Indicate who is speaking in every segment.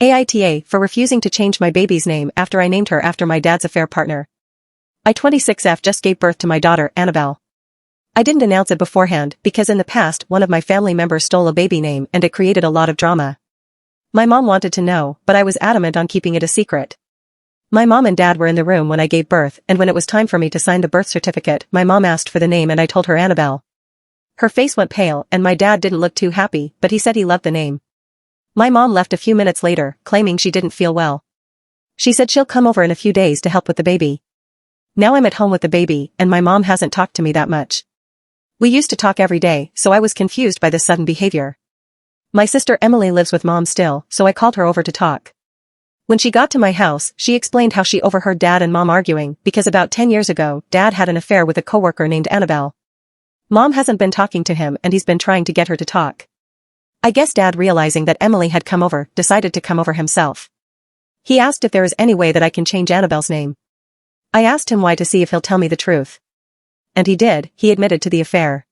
Speaker 1: AITAh for refusing to change my baby's name after I named her after my dad's affair partner. I 26F just gave birth to my daughter, Annabelle. I didn't announce it beforehand because in the past one of my family members stole a baby name and it created a lot of drama. My mom wanted to know, but I was adamant on keeping it a secret. My mom and dad were in the room when I gave birth, and when it was time for me to sign the birth certificate, my mom asked for the name and I told her Annabelle. Her face went pale and my dad didn't look too happy, but he said he loved the name. My mom left a few minutes later, claiming she didn't feel well. She said she'll come over in a few days to help with the baby. Now I'm at home with the baby, and my mom hasn't talked to me that much. We used to talk every day, so I was confused by this sudden behavior. My sister Emily lives with mom still, so I called her over to talk. When she got to my house, she explained how she overheard dad and mom arguing because about 10 years ago, dad had an affair with a coworker named Annabelle. Mom hasn't been talking to him and he's been trying to get her to talk. I guess dad, realizing that Emily had come over, decided to come over himself. He asked if there is any way that I can change Annabelle's name. I asked him why to see if he'll tell me the truth. And he did. He admitted to the affair.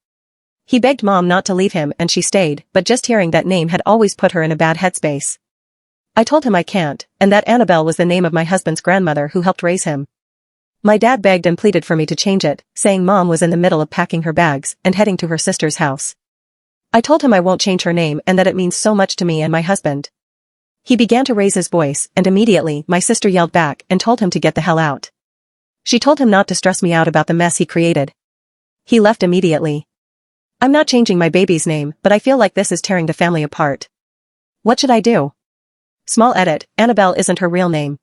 Speaker 1: He begged mom not to leave him and she stayed, but just hearing that name had always put her in a bad headspace. I told him I can't, and that Annabelle was the name of my husband's grandmother who helped raise him. My dad begged and pleaded for me to change it, saying mom was in the middle of packing her bags and heading to her sister's house. I told him I won't change her name and that it means so much to me and my husband. He began to raise his voice and immediately my sister yelled back and told him to get the hell out. She told him not to stress me out about the mess he created. He left immediately. I'm not changing my baby's name, but I feel like this is tearing the family apart. What should I do? Small edit, Annabelle isn't her real name.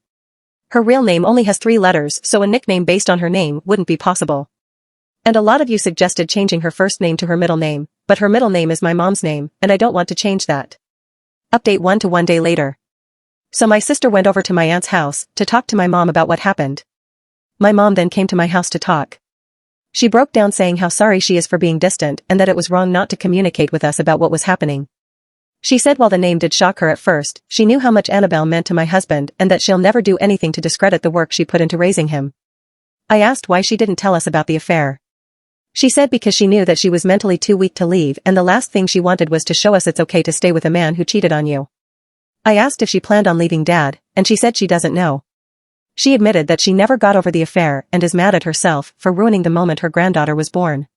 Speaker 1: Her real name only has 3 letters, so a nickname based on her name wouldn't be possible. And a lot of you suggested changing her first name to her middle name, but her middle name is my mom's name, and I don't want to change that. Update 1 day later. So my sister went over to my aunt's house to talk to my mom about what happened. My mom then came to my house to talk. She broke down saying how sorry she is for being distant and that it was wrong not to communicate with us about what was happening. She said while the name did shock her at first, she knew how much Annabelle meant to my husband and that she'll never do anything to discredit the work she put into raising him. I asked why she didn't tell us about the affair. She said because she knew that she was mentally too weak to leave and the last thing she wanted was to show us it's okay to stay with a man who cheated on you. I asked if she planned on leaving dad, and she said she doesn't know. She admitted that she never got over the affair and is mad at herself for ruining the moment her granddaughter was born.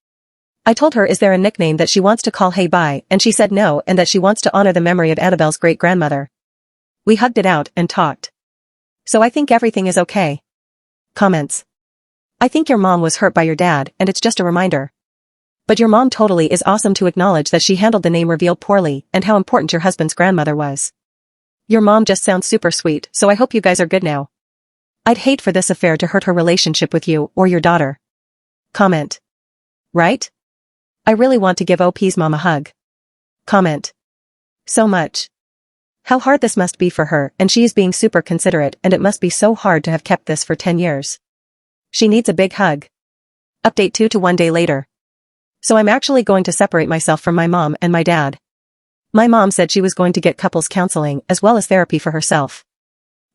Speaker 1: I told her is there a nickname that she wants to call Hey Bye, and she said no and that she wants to honor the memory of Annabelle's great-grandmother. We hugged it out and talked. So I think everything is okay. Comments. I think your mom was hurt by your dad and it's just a reminder. But your mom totally is awesome to acknowledge that she handled the name reveal poorly and how important your husband's grandmother was. Your mom just sounds super sweet, so I hope you guys are good now. I'd hate for this affair to hurt her relationship with you or your daughter. Comment. Right? I really want to give OP's mom a hug. Comment. So much. How hard this must be for her, and she is being super considerate, and it must be so hard to have kept this for 10 years. She needs a big hug. Update 1 day later. So I'm actually going to separate myself from my mom and my dad. My mom said she was going to get couples counseling as well as therapy for herself.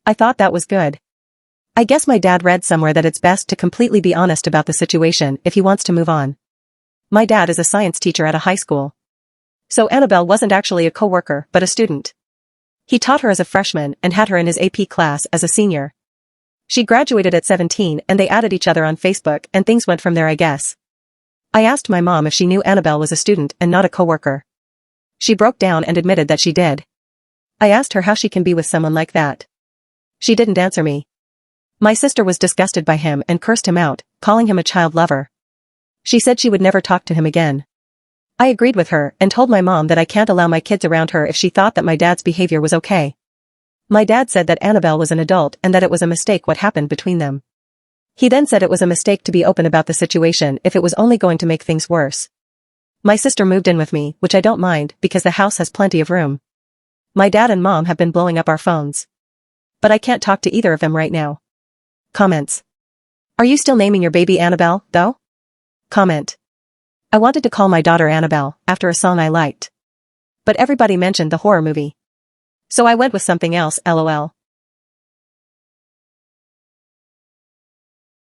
Speaker 1: I thought that was good. I guess my dad read somewhere that it's best to completely be honest about the situation if he wants to move on. My dad is a science teacher at a high school. So Annabelle wasn't actually a coworker but a student. He taught her as a freshman and had her in his AP class as a senior. She graduated at 17 and they added each other on Facebook and things went from there, I guess. I asked my mom if she knew Annabelle was a student and not a coworker. She broke down and admitted that she did. I asked her how she can be with someone like that. She didn't answer me. My sister was disgusted by him and cursed him out, calling him a child lover. She said she would never talk to him again. I agreed with her and told my mom that I can't allow my kids around her if she thought that my dad's behavior was okay. My dad said that Annabelle was an adult and that it was a mistake what happened between them. He then said it was a mistake to be open about the situation if it was only going to make things worse. My sister moved in with me, which I don't mind because the house has plenty of room. My dad and mom have been blowing up our phones. But I can't talk to either of them right now. Comments. Are you still naming your baby Annabelle, though? Comment. I wanted to call my daughter Annabelle after a song I liked. But everybody mentioned the horror movie. So I went with something else, lol.